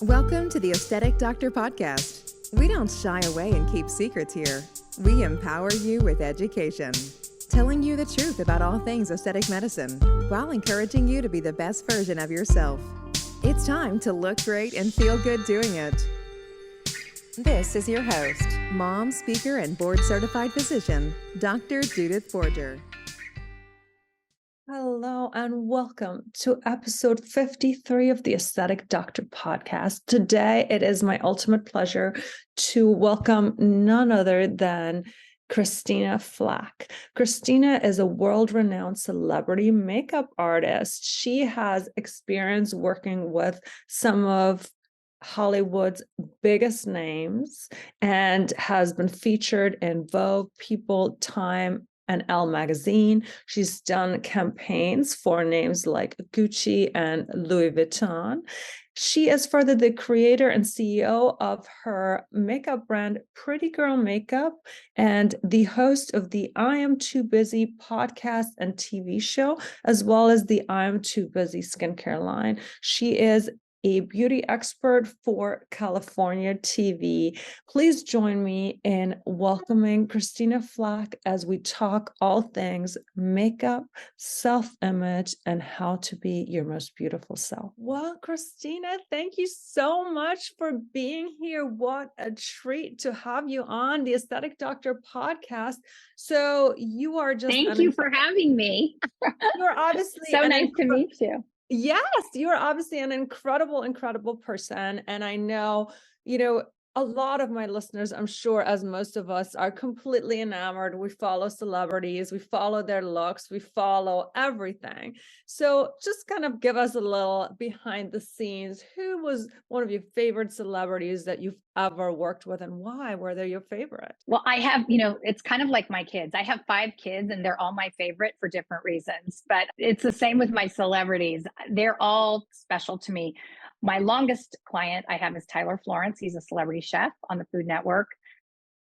Welcome to the Aesthetic Doctor Podcast. We don't shy away and keep secrets here. We empower you with education, telling you the truth about all things aesthetic medicine while encouraging you to be the best version of yourself. It's time to look great and feel good doing it. This is your host, mom, speaker, and board-certified physician, Dr. Judith Borger. Hello and welcome to episode 53 of the Aesthetic Doctor Podcast. Today, it is my ultimate pleasure to welcome none other than Christina Flach. Christina is a world-renowned celebrity makeup artist. She has experience working with some of Hollywood's biggest names and has been featured in Vogue, People, Time, and Elle magazine. She's done campaigns for names like Gucci and Louis Vuitton. She is further the creator and CEO of her makeup brand, Pretty Girl Makeup, and the host of the I Am Too Busy podcast and TV show, as well as the I Am Too Busy skincare line. She is a beauty expert for California TV. Please join me in welcoming Christina Flach as we talk all things makeup, self-image, and how to be your most beautiful self. Well, Christina, thank you so much for being here. What a treat to have you on the Aesthetic Doctor podcast. So you are just— Thank you for having me. You're obviously so nice to meet you. Yes, you're obviously an incredible person. And I know, a lot of my listeners, I'm sure, as most of us, are completely enamored. We follow celebrities, we follow their looks, we follow everything. So just kind of give us a little behind the scenes. Who was one of your favorite celebrities that you've ever worked with, and why were they your favorite? Well, I have, it's kind of like my kids. I have 5 kids and they're all my favorite for different reasons, but it's the same with my celebrities. They're all special to me. My longest client I have is Tyler Florence. He's a celebrity chef on the Food Network.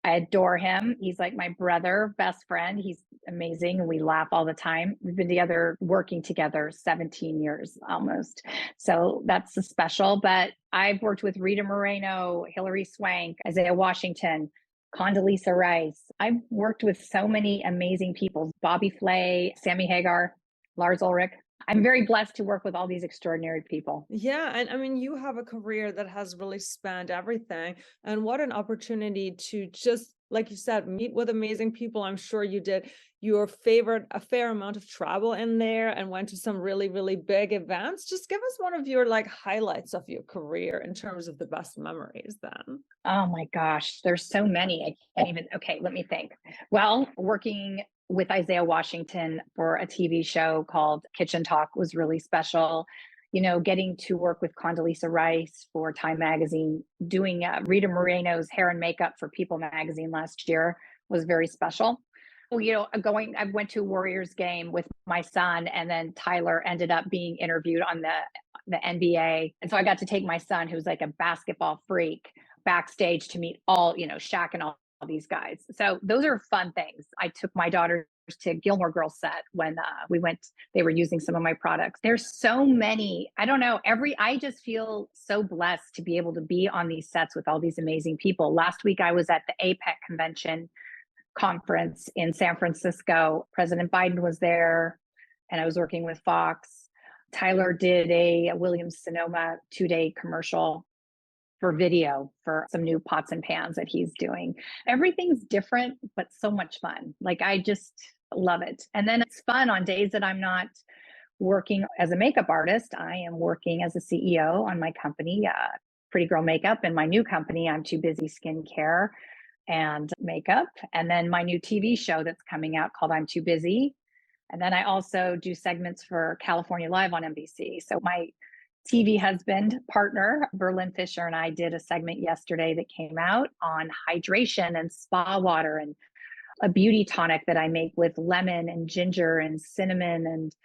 I adore him. He's like my brother, best friend. He's amazing. We laugh all the time. We've been together, working together 17 years almost. So that's special. But I've worked with Rita Moreno, Hilary Swank, Isaiah Washington, Condoleezza Rice. I've worked with so many amazing people, Bobby Flay, Sammy Hagar, Lars Ulrich. I'm very blessed to work with all these extraordinary people. Yeah. And I mean, you have a career that has really spanned everything. And what an opportunity to just, like you said, meet with amazing people. I'm sure you did a fair amount of travel in there and went to some really, really big events. Just give us one of your highlights of your career in terms of the best memories then. Oh my gosh, there's so many. I can't even, okay, let me think. Well, working with Isaiah Washington for a TV show called Kitchen Talk was really special. Getting to work with Condoleezza Rice for Time Magazine, doing Rita Moreno's hair and makeup for People Magazine last year was very special. I went to a Warriors game with my son, and then Tyler ended up being interviewed on the NBA. And so I got to take my son, who's like a basketball freak, backstage to meet all, Shaq and all these guys. So those are fun things. I took my daughters to Gilmore Girls set when we went, they were using some of my products. There's so many, I don't know, I just feel so blessed to be able to be on these sets with all these amazing people. Last week, I was at the APEC convention conference in San Francisco. President Biden was there, and I was working with Fox. Tyler did a Williams-Sonoma 2-day commercial for video for some new pots and pans that he's doing. Everything's different, but so much fun. I just love it. And then it's fun on days that I'm not working as a makeup artist. I am working as a CEO on my company, Pretty Girl Makeup, and my new company, I'm Too Busy Skincare and Makeup. And then my new TV show that's coming out called I'm Too Busy. And then I also do segments for California Live on NBC. So my TV husband, partner, Berlin Fisher, and I did a segment yesterday that came out on hydration and spa water and a beauty tonic that I make with lemon and ginger and cinnamon and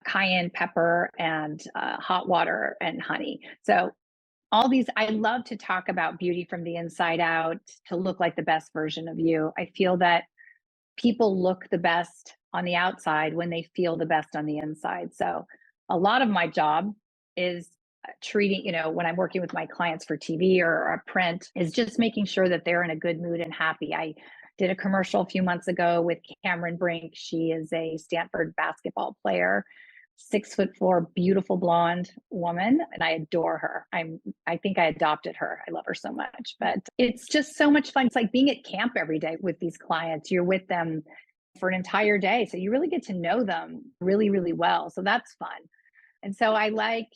cayenne pepper and hot water and honey. So all these, I love to talk about beauty from the inside out, to look like the best version of you. I feel that people look the best on the outside when they feel the best on the inside. So a lot of my job is treating, when I'm working with my clients for TV or a print, is just making sure that they're in a good mood and happy. I did a commercial a few months ago with Cameron Brink. She is a Stanford basketball player, 6'4", beautiful blonde woman, and I adore her. I think I adopted her. I love her so much. But it's just so much fun. It's like being at camp every day with these clients. You're with them for an entire day. So you really get to know them really, really well. So that's fun. And so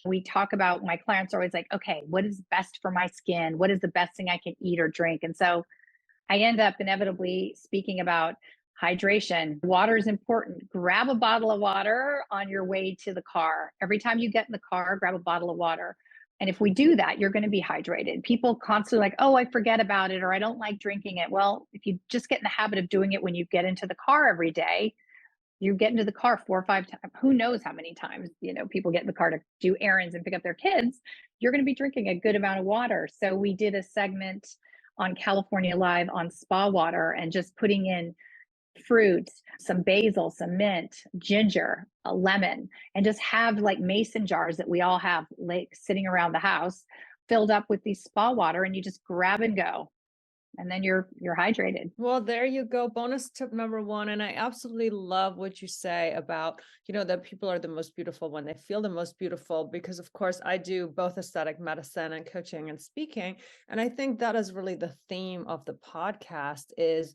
we talk about, my clients are always like, okay, what is best for my skin? What is the best thing I can eat or drink? And so I end up inevitably speaking about hydration. Water is important. Grab a bottle of water on your way to the car. Every time you get in the car, grab a bottle of water. And if we do that, you're going to be hydrated. People constantly like, oh, I forget about it, or I don't like drinking it. Well, if you just get in the habit of doing it when you get into the car every day, you get into the car 4 or 5 times, who knows how many times, people get in the car to do errands and pick up their kids, you're going to be drinking a good amount of water. So we did a segment on California Live on spa water and just putting in fruits, some basil, some mint, ginger, a lemon, and just have like mason jars that we all have like sitting around the house filled up with these spa water, and you just grab and go. And then you're hydrated. Well, there you go. Bonus tip number 1. And I absolutely love what you say about, that people are the most beautiful when they feel the most beautiful, because of course I do both aesthetic medicine and coaching and speaking. And I think that is really the theme of the podcast, is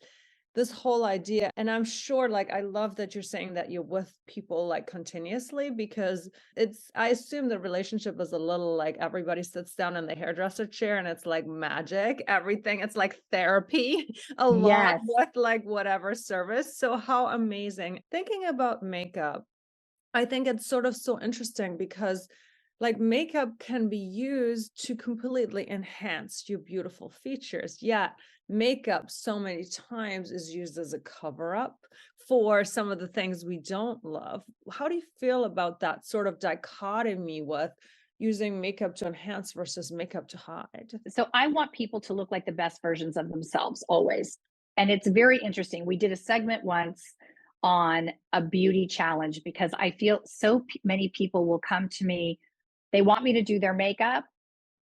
this whole idea. And I'm sure, I love that you're saying that you're with people continuously, because I assume the relationship is a little like everybody sits down in the hairdresser chair and it's like magic, everything. It's like therapy along with whatever service. So how amazing. Thinking about makeup, I think it's sort of so interesting because makeup can be used to completely enhance your beautiful features. Yet makeup so many times is used as a cover-up for some of the things we don't love. How do you feel about that sort of dichotomy with using makeup to enhance versus makeup to hide? So I want people to look like the best versions of themselves always. And it's very interesting. We did a segment once on a beauty challenge because I feel many people will come to me. They want me to do their makeup,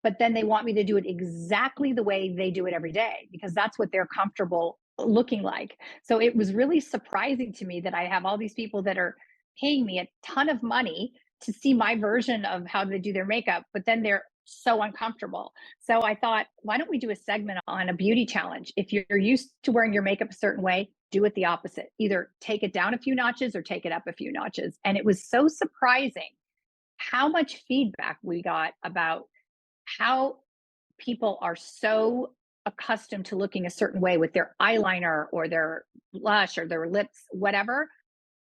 but then they want me to do it exactly the way they do it every day, because that's what they're comfortable looking like. So it was really surprising to me that I have all these people that are paying me a ton of money to see my version of how to do their makeup, but then they're so uncomfortable. So I thought, why don't we do a segment on a beauty challenge? If you're used to wearing your makeup a certain way, do it the opposite. Either take it down a few notches or take it up a few notches. And it was so surprising how much feedback we got about how people are so accustomed to looking a certain way with their eyeliner or their blush or their lips, whatever.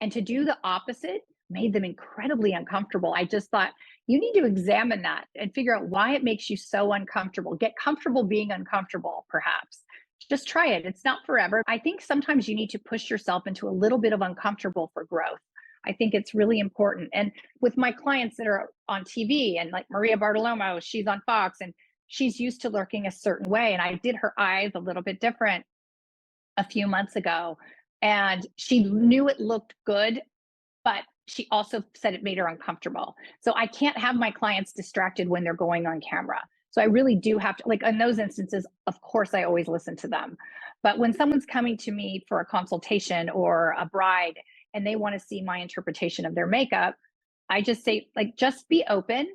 And to do the opposite made them incredibly uncomfortable. I just thought, you need to examine that and figure out why it makes you so uncomfortable. Get comfortable being uncomfortable, perhaps. Just try it. It's not forever. I think sometimes you need to push yourself into a little bit of uncomfortable for growth. I think it's really important. And with my clients that are on TV, and like Maria Bartolomo, she's on Fox and she's used to looking a certain way. And I did her eyes a little bit different a few months ago. And she knew it looked good, but she also said it made her uncomfortable. So I can't have my clients distracted when they're going on camera. So I really do have to, in those instances, of course, I always listen to them. But when someone's coming to me for a consultation or a bride, and they want to see my interpretation of their makeup, I just say, just be open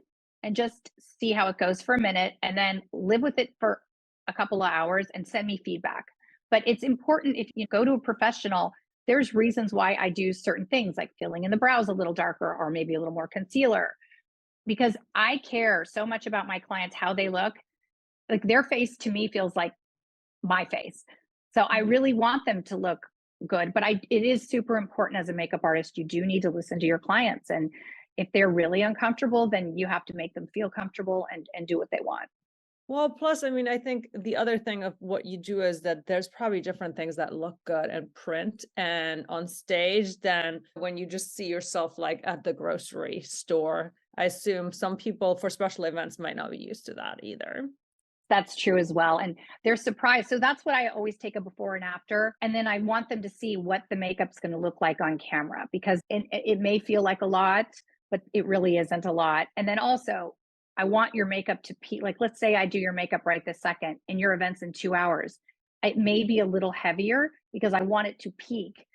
and just see how it goes for a minute, and then live with it for a couple of hours and send me feedback. But it's important, if you go to a professional, there's reasons why I do certain things, like filling in the brows a little darker or maybe a little more concealer, because I care so much about my clients, how they look. Their face to me feels like my face. So I really want them to look good, but it is super important as a makeup artist. You do need to listen to your clients. And if they're really uncomfortable, then you have to make them feel comfortable and do what they want. Well, plus, I think the other thing of what you do is that there's probably different things that look good in print and on stage than when you just see yourself at the grocery store. I assume some people for special events might not be used to that either. That's true as well. And they're surprised. So that's what I always take a before and after. And then I want them to see what the makeup's going to look like on camera, because it may feel like a lot, but it really isn't a lot. And then also, I want your makeup to peak. Like, let's say I do your makeup right this second and your event's in 2 hours. It may be a little heavier because I want it to peak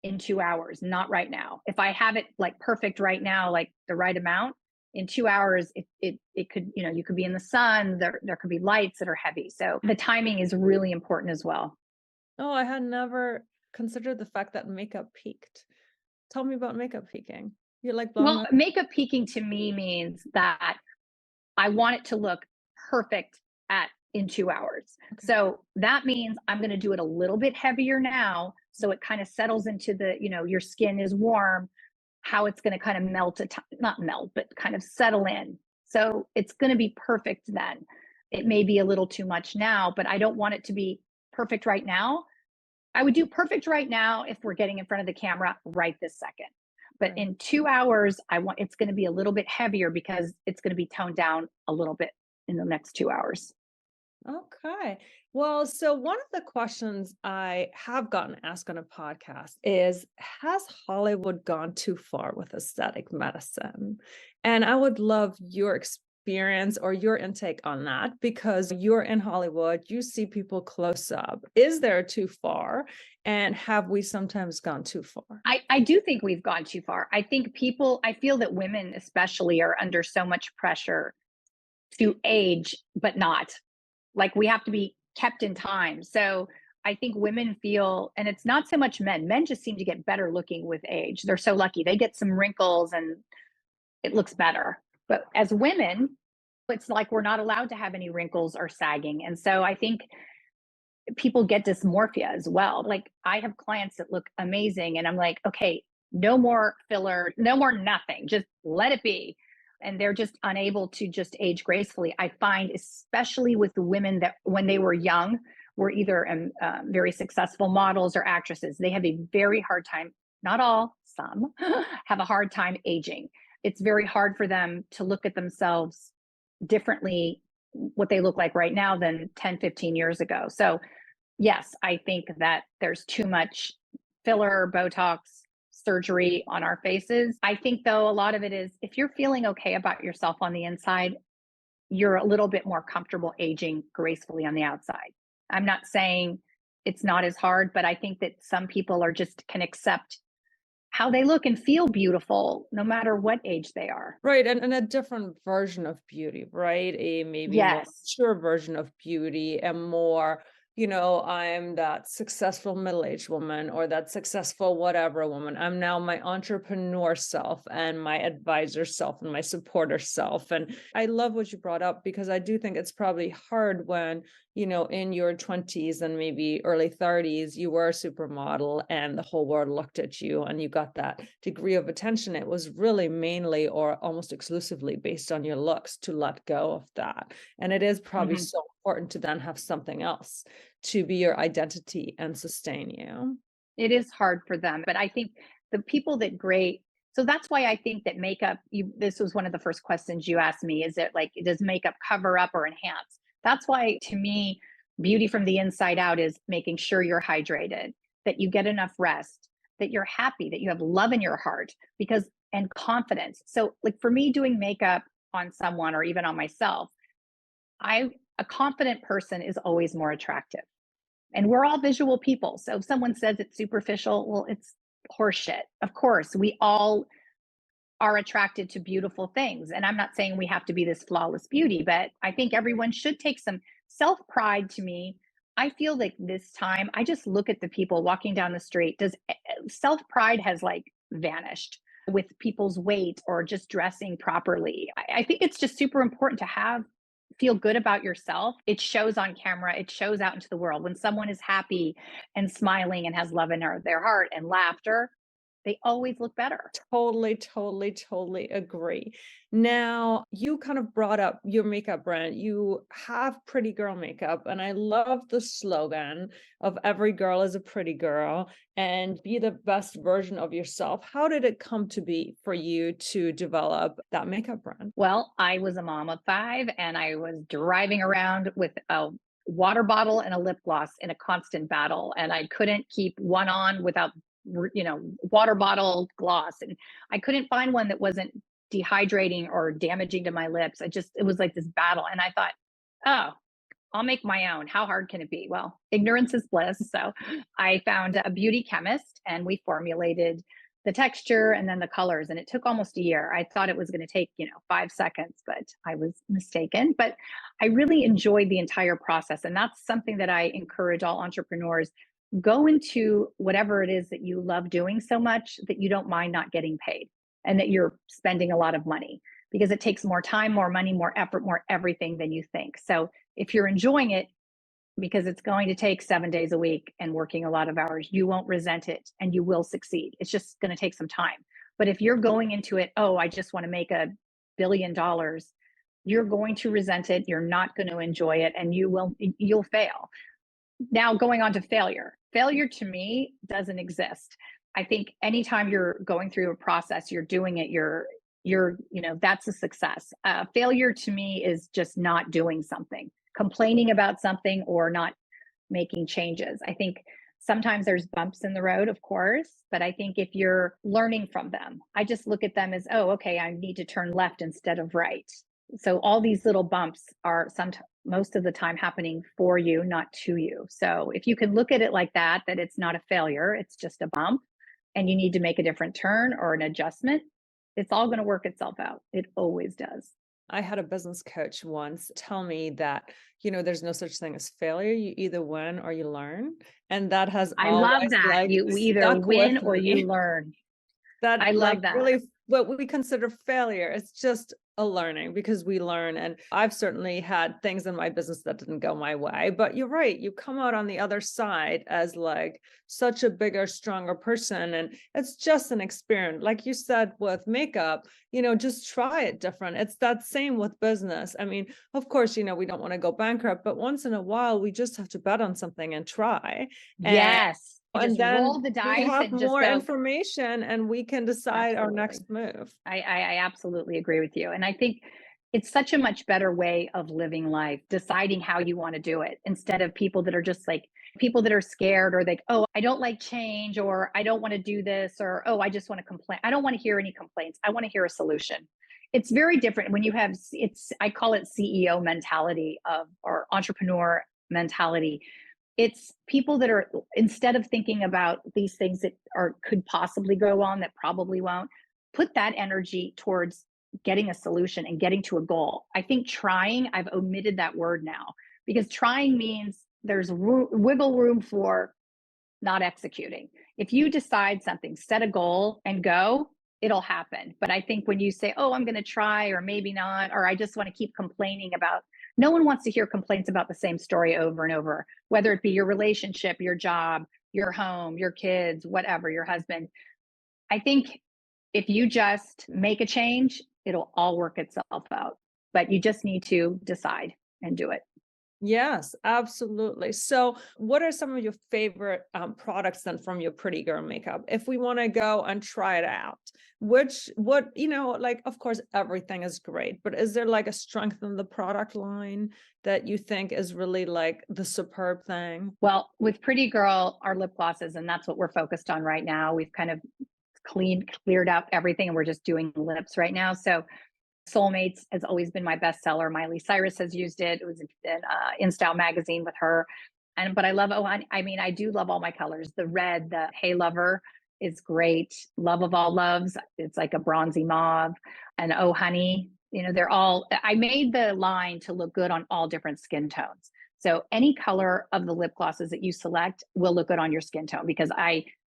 in 2 hours, not right now. If I have it like perfect right now, like the right amount, in 2 hours, it could, you could be in the sun, there could be lights that are heavy. So the timing is really important as well. Oh, I had never considered the fact that makeup peaked. Tell me about makeup peaking. You're like blowing Well, up. makeup peaking to me means that I want it to look perfect in 2 hours. Okay. So that means I'm going to do it a little bit heavier now. So it kind of settles into your skin is warm, how it's going to kind of not melt, but kind of settle in. So it's going to be perfect then. It may be a little too much now, but I don't want it to be perfect right now. I would do perfect right now if we're getting in front of the camera right this second. But Right. in 2 hours, it's going to be a little bit heavier because it's going to be toned down a little bit in the next 2 hours. Okay. Well, so one of the questions I have gotten asked on a podcast is, has Hollywood gone too far with aesthetic medicine? And I would love your experience or your intake on that, because you're in Hollywood, you see people close up. Is there too far? And have we sometimes gone too far? I do think we've gone too far. I feel that women especially are under so much pressure to age, but not. Like, we have to be kept in time. So I think women feel, and it's not so much men. Men just seem to get better looking with age. They're so lucky. They get some wrinkles and it looks better. But as women, it's like we're not allowed to have any wrinkles or sagging. And so I think people get dysmorphia as well. Like, I have clients that look amazing and I'm like, okay, no more filler, no more nothing, just let it be. And they're just unable to just age gracefully. I find, especially with the women that when they were young, were either very successful models or actresses, they have a very hard time, not all, some have a hard time aging. It's very hard for them to look at themselves differently, what they look like right now than 10, 15 years ago. So yes, I think that there's too much filler, Botox, surgery on our faces. I think, though, a lot of it is, if you're feeling okay about yourself on the inside, you're a little bit more comfortable aging gracefully on the outside. I'm not saying it's not as hard, but I think that some people can accept how they look and feel beautiful no matter what age they are. Right. And a different version of beauty, right? A maybe more Yes. mature version of beauty, and more, I'm that successful middle-aged woman, or that successful whatever woman. I'm now my entrepreneur self and my advisor self and my supporter self. And I love what you brought up, because I do think it's probably hard when, in your 20s and maybe early 30s, you were a supermodel and the whole world looked at you and you got that degree of attention. It was really mainly or almost exclusively based on your looks, to let go of that. And it is probably so important to then have something else to be your identity and sustain you. It is hard for them, but I think the people so that's why I think that makeup, this was one of the first questions you asked me, is it like, does makeup cover up or enhance? That's why, to me, beauty from the inside out is making sure you're hydrated, that you get enough rest, that you're happy, that you have love in your heart, and confidence. So like, for me, doing makeup on someone or even on myself, a confident person is always more attractive. And we're all visual people. So if someone says it's superficial, well, it's horseshit. Of course, we all are attracted to beautiful things. And I'm not saying we have to be this flawless beauty, but I think everyone should take some self-pride. To me, I feel like this time, I just look at the people walking down the street. Self-pride has like vanished with people's weight or just dressing properly. I think it's just super important to feel good about yourself. It shows on camera, it shows out into the world. When someone is happy and smiling and has love in their heart and laughter, they always look better. Totally agree. Now, you kind of brought up your makeup brand. You have pretty girl makeup, and I love the slogan of every girl is a pretty girl and be the best version of yourself. How did it come to be for you to develop that makeup brand? Well, I was a mom of 5 and I was driving around with a water bottle and a lip gloss in a constant battle, and I couldn't keep one on without water bottle gloss, and I couldn't find one that wasn't dehydrating or damaging to my lips. It was like this battle. And I thought, oh, I'll make my own. How hard can it be? Well, ignorance is bliss. So I found a beauty chemist and we formulated the texture and then the colors. And it took almost a year. I thought it was going to take, 5 seconds, but I was mistaken. But I really enjoyed the entire process. And that's something that I encourage all entrepreneurs. Go into whatever it is that you love doing so much that you don't mind not getting paid and that you're spending a lot of money, because it takes more time, more money, more effort, more everything than you think. So if you're enjoying it, because it's going to take 7 days a week and working a lot of hours, you won't resent it and you will succeed. It's just going to take some time. But if you're going into it, oh, I just want to make $1 billion, you're going to resent it. You're not going to enjoy it and you'll fail. Now going on to failure. Failure to me doesn't exist. I think anytime you're going through a process, you're doing it, that's a success. Failure to me is just not doing something, complaining about something, or not making changes. I think sometimes there's bumps in the road, of course, but I think if you're learning from them, I just look at them as, oh, okay, I need to turn left instead of right. So all these little bumps are most of the time happening for you, not to you. So if you can look at it like that it's not a failure, it's just a bump, and you need to make a different turn or an adjustment, it's all going to work itself out. It always does. I had a business coach once tell me that, there's no such thing as failure. You either win or you learn. And that has I love always that. You either win or you learn. That I love that. Really what we consider failure. It's just a learning, because we learn. And I've certainly had things in my business that didn't go my way, but you're right. You come out on the other side as such a bigger, stronger person. And it's just an experience. Like you said, with makeup, just try it different. It's that same with business. I mean, of course, we don't want to go bankrupt, but once in a while, we just have to bet on something and try. Yes. And then roll the dice we have and just more go. Information and we can decide our next move. I absolutely agree with you. And I think it's such a much better way of living life, deciding how you want to do it, instead of people that are just people that are scared, or oh, I don't like change, or I don't want to do this, or, oh, I just want to complain. I don't want to hear any complaints. I want to hear a solution. It's very different when you have, I call it CEO mentality or entrepreneur mentality. It's people that are, instead of thinking about these things that could possibly go wrong, that probably won't, put that energy towards getting a solution and getting to a goal. I think trying, I've omitted that word now, because trying means there's wiggle room for not executing. If you decide something, set a goal and go, it'll happen. But I think when you say, oh, I'm going to try, or maybe not, or I just want to keep complaining about, no one wants to hear complaints about the same story over and over, whether it be your relationship, your job, your home, your kids, whatever, your husband. I think if you just make a change, it'll all work itself out. But you just need to decide and do it. Yes, absolutely. So what are some of your favorite products then from your Pretty Girl makeup? If we want to go and try it out, of course, everything is great, but is there a strength in the product line that you think is really the superb thing? Well, with Pretty Girl, our lip glosses, and that's what we're focused on right now. We've kind of cleared out everything, and we're just doing lips right now. So Soulmates has always been my bestseller. Miley Cyrus has used it. It was in InStyle magazine with her. But I love, I do love all my colors. The red, the Hey Lover is great. Love of All Loves, it's like a bronzy mauve. And Oh Honey, I made the line to look good on all different skin tones. So any color of the lip glosses that you select will look good on your skin tone, because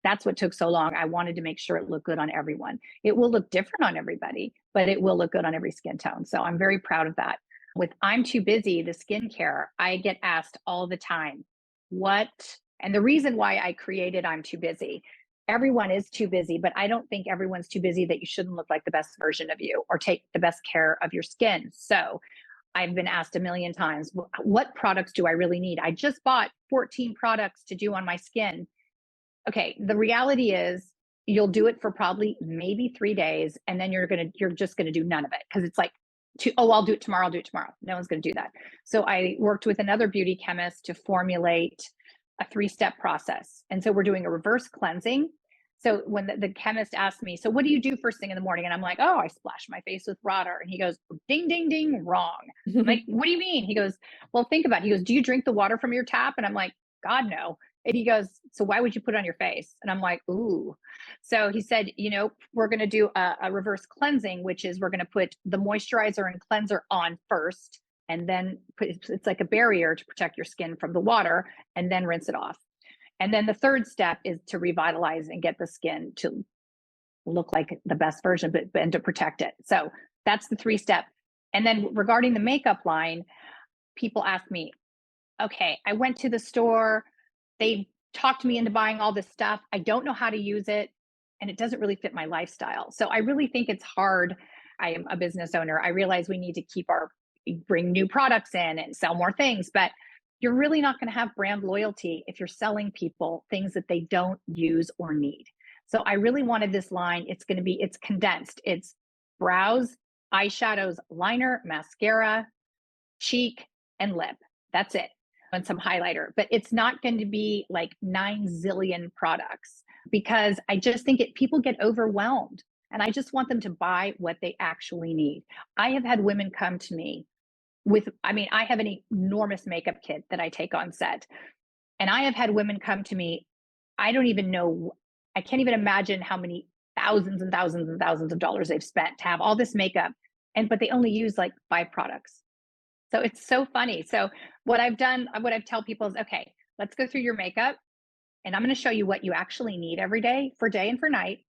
that's what took so long. I wanted to make sure it looked good on everyone. It will look different on everybody, but it will look good on every skin tone. So I'm very proud of that. With I'm Too Busy, the skincare, I get asked all the time, and the reason why I created I'm Too Busy, everyone is too busy, but I don't think everyone's too busy that you shouldn't look like the best version of you or take the best care of your skin. So I've been asked a million times, what products do I really need? I just bought 14 products to do on my skin. Okay, the reality is you'll do it for probably maybe 3 days, and then you're just gonna do none of it, because it's I'll do it tomorrow. No one's gonna do that. So I worked with another beauty chemist to formulate a 3-step process. And so we're doing a reverse cleansing. So when the chemist asked me, so what do you do first thing in the morning? And I'm like, oh, I splash my face with water. And he goes, ding, ding, ding, wrong. I'm like, what do you mean? He goes, well, think about it. He goes, do you drink the water from your tap? And I'm like, God, no. And he goes, so why would you put it on your face? And I'm like, ooh. So he said, we're going to do a reverse cleansing, which is we're going to put the moisturizer and cleanser on first, and then it's like a barrier to protect your skin from the water, and then rinse it off. And then the third step is to revitalize and get the skin to look like the best version, but and to protect it. So that's the 3-step. And then regarding the makeup line, people ask me, okay, I went to the store, they talked me into buying all this stuff. I don't know how to use it, and it doesn't really fit my lifestyle. So I really think it's hard. I am a business owner. I realize we need to bring new products in and sell more things, but you're really not going to have brand loyalty if you're selling people things that they don't use or need. So I really wanted this line. It's condensed. It's brows, eyeshadows, liner, mascara, cheek, and lip. That's it. And some highlighter, but it's not going to be like 9 zillion products, because I just think people get overwhelmed, and I just want them to buy what they actually need. I have had women come to me I have an enormous makeup kit that I take on set. And I have had women come to me, I can't even imagine how many thousands and thousands and thousands of dollars they've spent to have all this makeup, but they only use like 5 products. So it's so funny. So what I've tell people is, okay, let's go through your makeup, and I'm going to show you what you actually need every day and for night.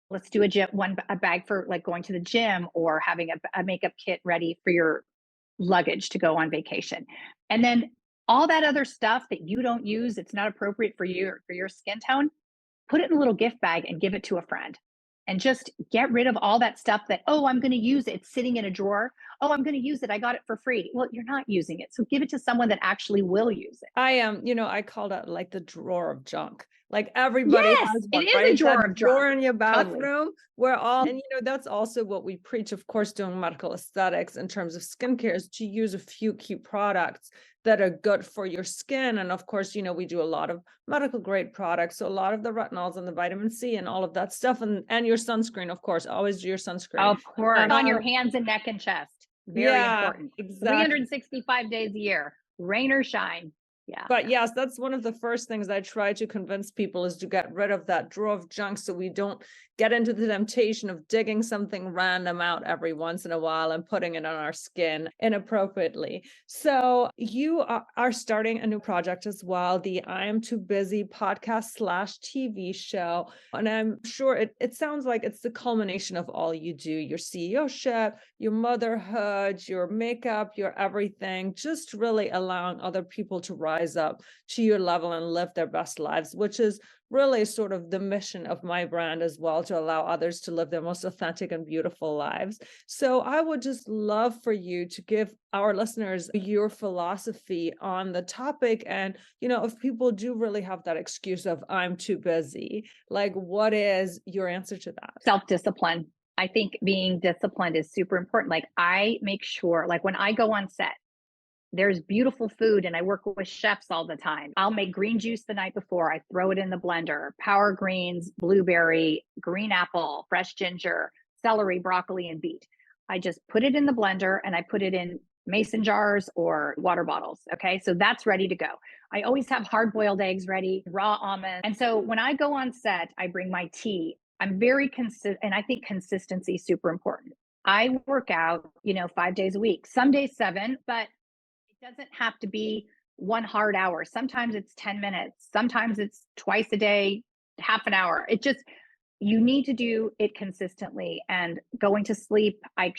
Let's do a bag for like going to the gym, or having a makeup kit ready for your luggage to go on vacation. And then all that other stuff that you don't use, it's not appropriate for you or for your skin tone, put it in a little gift bag and give it to a friend. And just get rid of all that stuff that, oh, I'm going to use it. It's sitting in a drawer. Oh, I'm going to use it. I got it for free. Well, you're not using it. So give it to someone that actually will use it. I am, I call that like the drawer of junk. Like everybody has one, it is right? a drawer of junk. Drawer in your bathroom, Totally. where and that's also what we preach, of course, doing medical aesthetics in terms of skincare, is to use a few key products that are good for your skin. And of course, we do a lot of medical grade products. So a lot of the retinols and the vitamin C and all of that stuff, and your sunscreen, of course, always do your sunscreen. Of course, on your hands and neck and chest. Very important. Exactly. 365 days a year, rain or shine. Yeah. But yes, that's one of the first things I try to convince people, is to get rid of that drawer of junk, so we don't get into the temptation of digging something random out every once in a while and putting it on our skin inappropriately. So you are starting a new project as well, the I Am Too Busy podcast/TV show. And I'm sure it sounds like it's the culmination of all you do, your CEO-ship, your motherhood, your makeup, your everything, just really allowing other people to rise up to your level and live their best lives, which is really sort of the mission of my brand as well, to allow others to live their most authentic and beautiful lives. So I would just love for you to give our listeners your philosophy on the topic. And, if people do really have that excuse of I'm too busy, like, what is your answer to that? Self-discipline. I think being disciplined is super important. Like, I make sure, like, when I go on set, there's beautiful food, and I work with chefs all the time. I'll make green juice the night before. I throw it in the blender. Power greens, blueberry, green apple, fresh ginger, celery, broccoli, and beet. I just put it in the blender, and I put it in mason jars or water bottles. Okay. So that's ready to go. I always have hard-boiled eggs ready, raw almonds. And so when I go on set, I bring my tea. I'm very consistent, and I think consistency is super important. I work out, 5 days a week, some days 7, but it doesn't have to be one hard hour. Sometimes it's 10 minutes. Sometimes it's twice a day, half an hour. You need to do it consistently. And going to sleep, I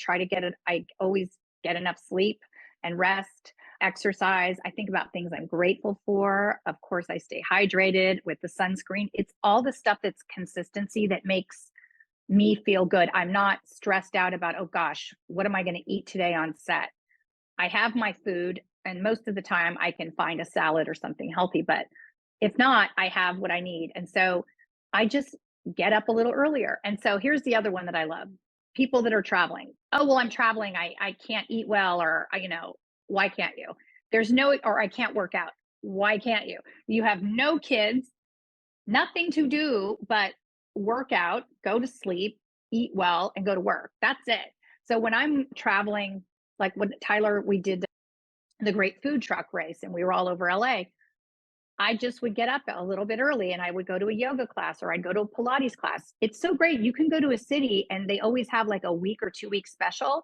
always get enough sleep and rest, exercise. I think about things I'm grateful for. Of course, I stay hydrated with the sunscreen. It's all the stuff that's consistency that makes me feel good. I'm not stressed out about, oh gosh, what am I going to eat today on set? I have my food, and most of the time I can find a salad or something healthy, but if not, I have what I need. And so I just get up a little earlier. And so here's the other one that I love. People that are traveling. Oh, well, I'm traveling. I can't eat well, or, why can't you? Or I can't work out. Why can't you? You have no kids, nothing to do but work out, go to sleep, eat well, and go to work. That's it. So when I'm traveling, like when Tyler, we did the great food truck race and we were all over LA. I just would get up a little bit early and I would go to a yoga class or I'd go to a Pilates class. It's so great. You can go to a city and they always have like a week or 2 week special.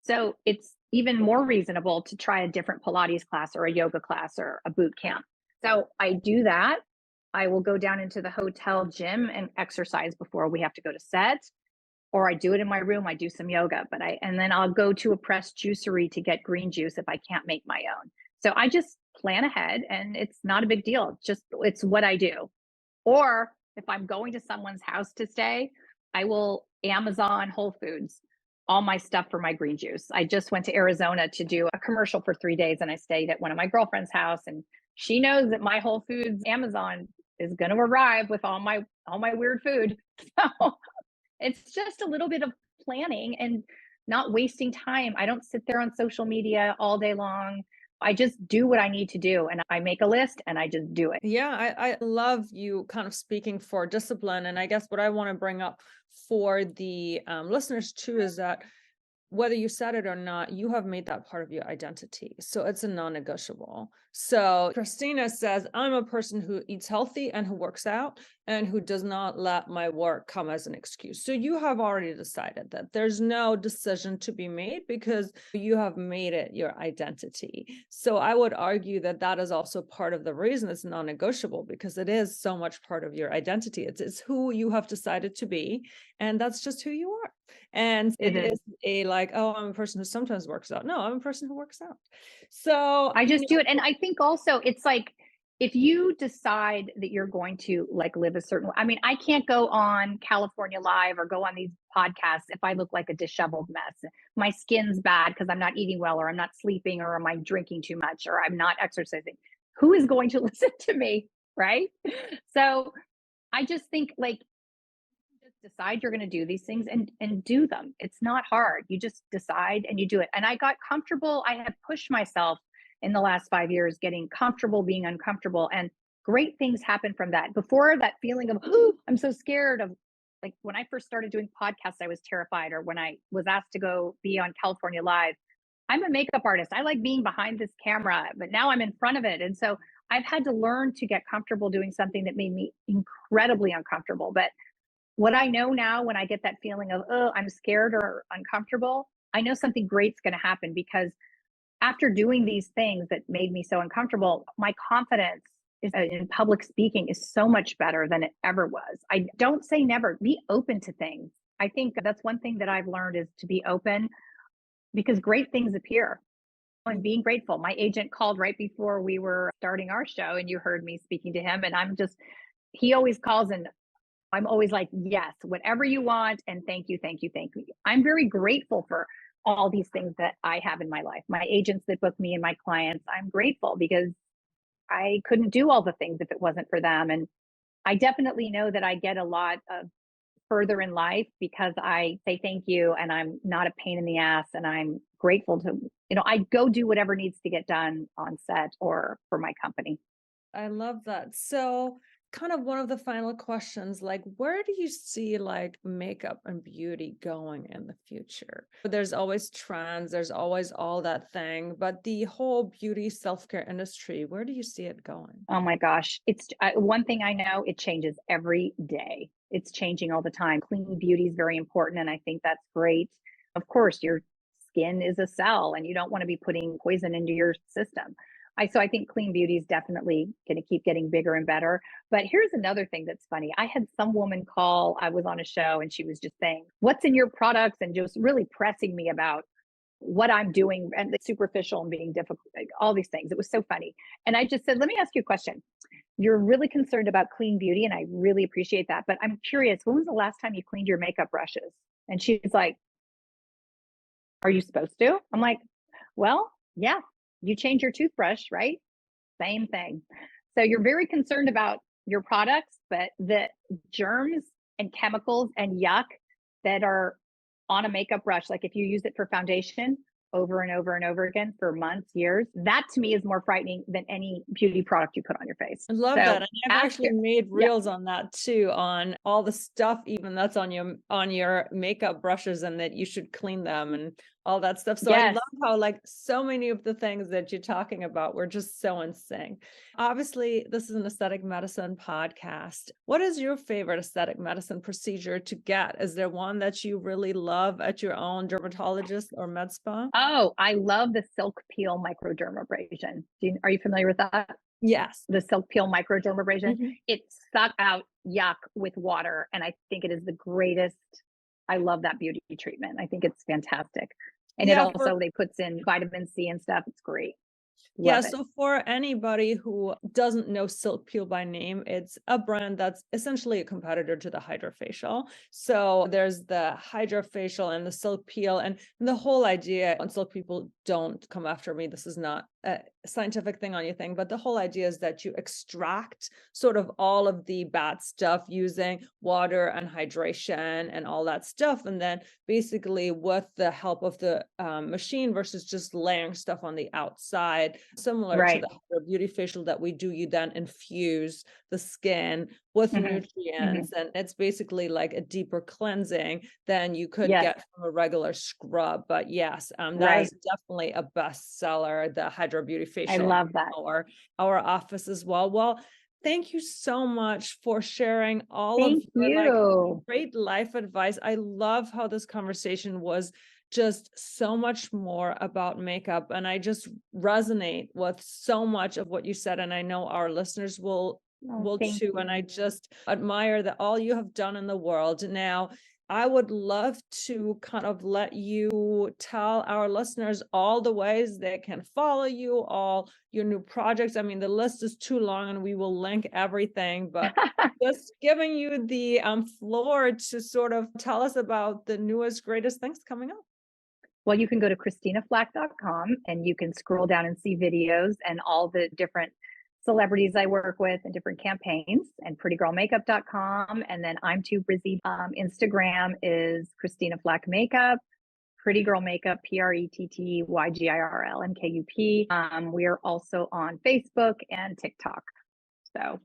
So it's even more reasonable to try a different Pilates class or a yoga class or a boot camp. So I do that. I will go down into the hotel gym and exercise before we have to go to set, or I do it in my room. I do some yoga, and then I'll go to a pressed juicery to get green juice if I can't make my own. So I just plan ahead and it's not a big deal. It's what I do. Or if I'm going to someone's house to stay, I will Amazon Whole Foods all my stuff for my green juice. I just went to Arizona to do a commercial for 3 days and I stayed at one of my girlfriend's house, and she knows that my Whole Foods Amazon is going to arrive with all my weird food. So it's just a little bit of planning and not wasting time. I don't sit there on social media all day long. I just do what I need to do and I make a list and I just do it. Yeah, I love you kind of speaking for discipline. And I guess what I want to bring up for the listeners too is that whether you said it or not, you have made that part of your identity. So it's a non-negotiable. So Christina says, I'm a person who eats healthy and who works out and who does not let my work come as an excuse. So you have already decided that there's no decision to be made because you have made it your identity. So I would argue that that is also part of the reason it's non-negotiable, because it is so much part of your identity. It's who you have decided to be, and that's just who you are. And it is a like, oh, I'm a person who sometimes works out. No, I'm a person who works out. So I just do it. And I think also it's like, if you decide that you're going to like live a certain way, I mean, I can't go on California Live or go on these podcasts if I look like a disheveled mess. My skin's bad because I'm not eating well, or I'm not sleeping, or am I drinking too much, or I'm not exercising. Who is going to listen to me? Right. So I just think like, just decide you're going to do these things and do them. It's not hard. You just decide and you do it. And I got comfortable. I have pushed myself in the last 5 years, getting comfortable being uncomfortable, and great things happen from that. Before, that feeling of, oh, I'm so scared of, like when I first started doing podcasts, I was terrified. Or when I was asked to go be on California Live, I'm a makeup artist. I like being behind this camera, but now I'm in front of it. And so I've had to learn to get comfortable doing something that made me incredibly uncomfortable. But what I know now, when I get that feeling of, oh, I'm scared or uncomfortable, I know something great's going to happen, because after doing these things that made me so uncomfortable, my confidence in public speaking is so much better than it ever was. I don't say never. Be open to things. I think that's one thing that I've learned, is to be open, because great things appear. And being grateful. My agent called right before we were starting our show, and you heard me speaking to him, and he always calls, and I'm always like, yes, whatever you want. And thank you, thank you, thank you. I'm very grateful for all these things that I have in my life. My agents that book me and my clients, I'm grateful, because I couldn't do all the things if it wasn't for them. And I definitely know that I get a lot of further in life because I say thank you, and I'm not a pain in the ass, and I'm grateful to, I go do whatever needs to get done on set or for my company. I love that. So kind of one of the final questions, like, where do you see like makeup and beauty going in the future? There's always trends, there's always all that thing, but the whole beauty self-care industry, where do you see it going? Oh my gosh. It's one thing I know, it changes every day. It's changing all the time. Clean beauty is very important, and I think that's great. Of course, your skin is a cell, and you don't want to be putting poison into your system. So I think clean beauty is definitely going to keep getting bigger and better. But here's another thing that's funny. I had some woman call, I was on a show, and she was just saying, what's in your products? And just really pressing me about what I'm doing, and the superficial and being difficult, like, all these things. It was so funny. And I just said, let me ask you a question. You're really concerned about clean beauty, and I really appreciate that. But I'm curious, when was the last time you cleaned your makeup brushes? And she's like, are you supposed to? I'm like, well, yeah, you change your toothbrush, right? Same thing. So you're very concerned about your products, but the germs and chemicals and yuck that are on a makeup brush, like if you use it for foundation, over and over and over again for months, years, that to me is more frightening than any beauty product you put on your face. I love So that. And I've actually made yeah. reels on that too, on all the stuff even that's on your makeup brushes, and that you should clean them and all that stuff. So I Yes. love how like so many of the things that you're talking about were just so in sync. Obviously, this is an aesthetic medicine podcast. What is your favorite aesthetic medicine procedure to get? Is there one that you really love at your own dermatologist or med spa? Oh, I love the silk peel microdermabrasion. Are you familiar with that? Yes. The silk peel microdermabrasion. Mhm. It sucks out yuck with water, and I think it is the greatest. I love that beauty treatment. I think it's fantastic. And it also, they puts in vitamin C and stuff. It's great. Love it. So for anybody who doesn't know Silk Peel by name, it's a brand that's essentially a competitor to the Hydrofacial. So there's the Hydrofacial and the Silk Peel, and the whole idea, and Silk people don't come after me, this is not a scientific thing on your thing, but the whole idea is that you extract sort of all of the bad stuff using water and hydration and all that stuff. And then basically with the help of the machine versus just laying stuff on the outside, similar to the Hydro Beauty Facial that we do, you then infuse the skin with nutrients, and it's basically like a deeper cleansing than you could get from a regular scrub. But yes, that is definitely a bestseller, the Hydro Beauty Facial. I love that. Our office as well. Well, thank you so much for sharing all of your great life advice. I love how this conversation was just so much more about makeup, and I just resonate with so much of what you said, and I know our listeners will too. And I just admire that all you have done in the world. Now, I would love to kind of let you tell our listeners all the ways they can follow you, all your new projects. I mean, the list is too long and we will link everything, but just giving you the floor to sort of tell us about the newest, greatest things coming up. Well, you can go to ChristinaFlach.com and you can scroll down and see videos and all the different celebrities I work with and different campaigns, and PrettyGirlMakeup.com. And then I'm too busy. Instagram is Christina Flach Makeup, Pretty Girl Makeup, PrettyGirlMakeup. We are also on Facebook and TikTok. So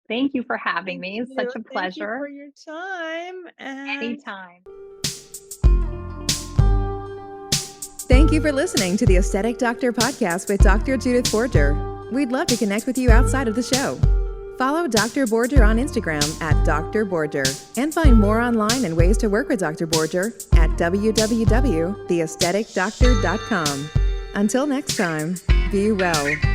thank you for having me. It's such a pleasure. Thank you for your time. Anytime. Thank you for listening to the Aesthetic Doctor Podcast with Dr. Judith Borger. We'd love to connect with you outside of the show. Follow Dr. Borger on Instagram at Dr. Borger, and find more online and ways to work with Dr. Borger at www.theaestheticdoctor.com. Until next time, be well.